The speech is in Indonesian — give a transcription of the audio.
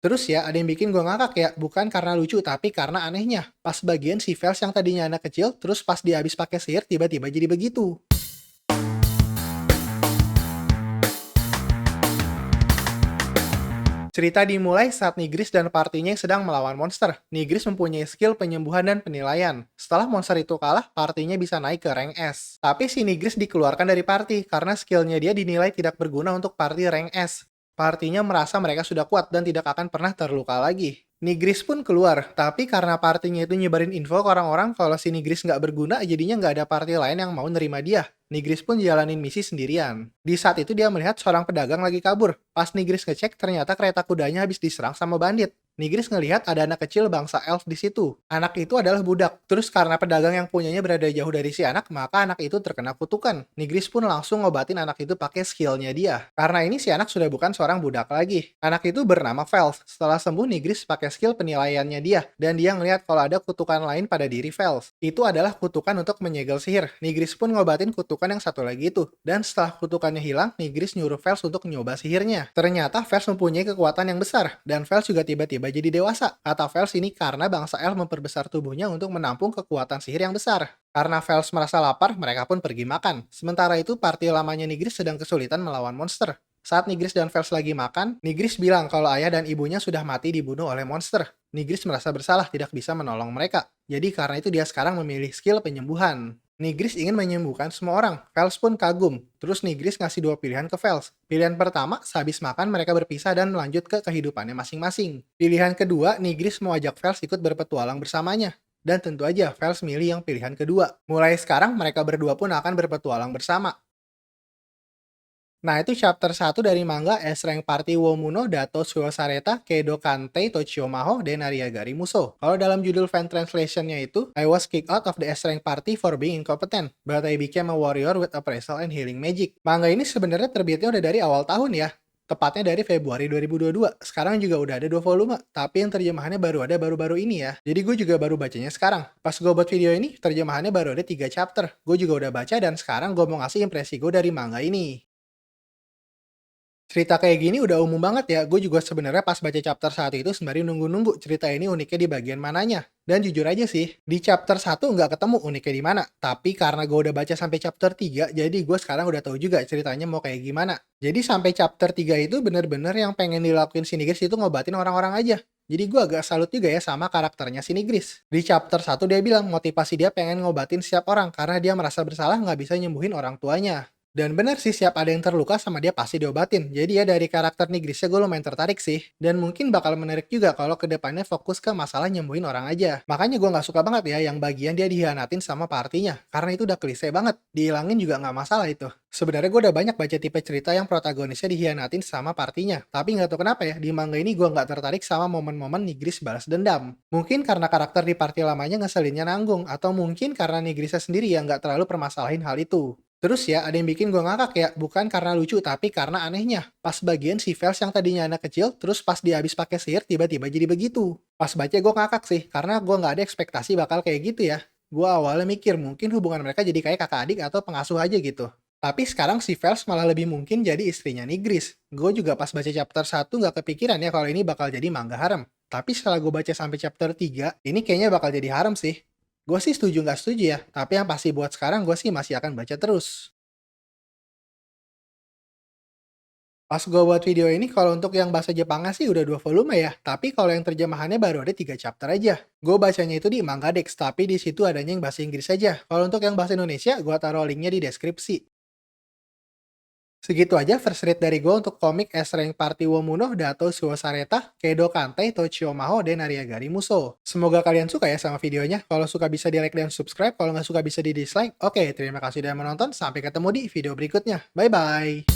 Terus ya, ada yang bikin gue ngakak ya, bukan karena lucu, tapi karena anehnya. Pas bagian si Vels yang tadinya anak kecil, terus pas dia habis pakai sihir, tiba-tiba jadi begitu. Cerita dimulai saat Nigris dan partinya sedang melawan monster. Nigris mempunyai skill penyembuhan dan penilaian. Setelah monster itu kalah, partinya bisa naik ke rank S. Tapi si Nigris dikeluarkan dari party karena skillnya dia dinilai tidak berguna untuk party rank S. Partinya merasa mereka sudah kuat dan tidak akan pernah terluka lagi. Nigris pun keluar, tapi karena partinya itu nyebarin info ke orang-orang kalau si Nigris nggak berguna, jadinya nggak ada party lain yang mau nerima dia. Nigris pun jalanin misi sendirian. Di saat itu dia melihat seorang pedagang lagi kabur. Pas Nigris ngecek, ternyata kereta kudanya habis diserang sama bandit. Nigris ngelihat ada anak kecil bangsa elf di situ. Anak itu adalah budak. Terus karena pedagang yang punyanya berada jauh dari si anak, maka anak itu terkena kutukan. Nigris pun langsung ngobatin anak itu pakai skillnya dia. Karena ini si anak sudah bukan seorang budak lagi. Anak itu bernama Vels. Setelah sembuh, Nigris pakai skill penilaiannya dia. Dan dia ngelihat kalau ada kutukan lain pada diri Vels. Itu adalah kutukan untuk menyegel sihir. Nigris pun ngobatin kutukan yang satu lagi itu. Dan setelah kutukannya hilang, Nigris nyuruh Vels untuk nyoba sihirnya. Ternyata Vels mempunyai kekuatan yang besar. Dan Vels juga tiba-tiba jadi dewasa. Kata Vels ini karena bangsa elf memperbesar tubuhnya untuk menampung kekuatan sihir yang besar. Karena Vels merasa lapar, mereka pun pergi makan. Sementara itu, party lamanya Nigris sedang kesulitan melawan monster. Saat Nigris dan Vels lagi makan, Nigris bilang kalau ayah dan ibunya sudah mati dibunuh oleh monster. Nigris merasa bersalah tidak bisa menolong mereka. Jadi karena itu dia sekarang memilih skill penyembuhan. Nigris ingin menyembuhkan semua orang. Vels pun kagum. Terus Nigris ngasih dua pilihan ke Vels. Pilihan pertama, sehabis makan mereka berpisah dan melanjut ke kehidupannya masing-masing. Pilihan kedua, Nigris mau ajak Vels ikut berpetualang bersamanya. Dan tentu aja Vels milih yang pilihan kedua. Mulai sekarang mereka berdua pun akan berpetualang bersama. Nah, itu chapter 1 dari manga S-Rank Party wo Muno Dato Suo Sareta Keido Kantei Tochio Maho Denaria Gari Muso. Kalau dalam judul fan translationnya itu, I was kicked out of the S-Rank Party for being incompetent, but I became a warrior with appraisal and healing magic. Manga ini sebenarnya terbitnya udah dari awal tahun ya. Tepatnya dari Februari 2022. Sekarang juga udah ada 2 volume, tapi yang terjemahannya baru ada baru-baru ini ya. Jadi gue juga baru bacanya sekarang. Pas gue buat video ini, terjemahannya baru ada 3 chapter. Gue juga udah baca dan sekarang gue mau ngasih impresi gue dari manga ini. Cerita kayak gini udah umum banget ya, gue juga sebenarnya pas baca chapter 1 itu sembari nunggu-nunggu cerita ini uniknya di bagian mananya. Dan jujur aja sih, di chapter 1 nggak ketemu uniknya di mana. Tapi karena gue udah baca sampai chapter 3, jadi gue sekarang udah tahu juga ceritanya mau kayak gimana. Jadi sampai chapter 3 itu bener-bener yang pengen dilakuin Sinigris itu ngobatin orang-orang aja. Jadi gue agak salut juga ya sama karakternya Sinigris. Di chapter 1 dia bilang motivasi dia pengen ngobatin setiap orang karena dia merasa bersalah nggak bisa nyembuhin orang tuanya. Dan bener sih, siap ada yang terluka sama dia pasti diobatin. Jadi ya dari karakter Nigrisnya gue lumayan tertarik sih. Dan mungkin bakal menarik juga kalau kedepannya fokus ke masalah nyembuhin orang aja. Makanya gue nggak suka banget ya yang bagian dia dihianatin sama partinya. Karena itu udah klise banget. Dihilangin juga nggak masalah itu. Sebenarnya gue udah banyak baca tipe cerita yang protagonisnya dihianatin sama partinya. Tapi nggak tahu kenapa ya, di manga ini gue nggak tertarik sama momen-momen Nigris balas dendam. Mungkin karena karakter di party lamanya ngeselinnya nanggung. Atau mungkin karena Nigrisnya sendiri yang nggak terlalu permasalahin hal itu. Terus ya, ada yang bikin gue ngakak ya, bukan karena lucu, tapi karena anehnya. Pas bagian si Vels yang tadinya anak kecil, terus pas dia habis pakai sihir, tiba-tiba jadi begitu. Pas baca gue ngakak sih, karena gue nggak ada ekspektasi bakal kayak gitu ya. Gue awalnya mikir, mungkin hubungan mereka jadi kayak kakak adik atau pengasuh aja gitu. Tapi sekarang si Vels malah lebih mungkin jadi istrinya Nigris. Gue juga pas baca chapter 1 nggak kepikiran ya kalau ini bakal jadi manga harem. Tapi setelah gue baca sampai chapter 3, ini kayaknya bakal jadi harem sih. Gue sih setuju nggak setuju ya, tapi yang pasti buat sekarang gue sih masih akan baca terus. Pas gue buat video ini, kalau untuk yang bahasa Jepangnya sih udah 2 volume ya, tapi kalau yang terjemahannya baru ada 3 chapter aja. Gue bacanya itu di Mangadex, tapi di situ adanya yang bahasa Inggris aja. Kalau untuk yang bahasa Indonesia, gue taruh linknya di deskripsi. Segitu aja first read dari gue untuk komik S-Rank Party wo Muno Dato Suo Sareta Keido Kantei Tochio Maho Den Ariagari Muso. Semoga kalian suka ya sama videonya. Kalau suka bisa di like dan subscribe, kalau nggak suka bisa di dislike. Oke, terima kasih sudah menonton. Sampai ketemu di video berikutnya. Bye-bye.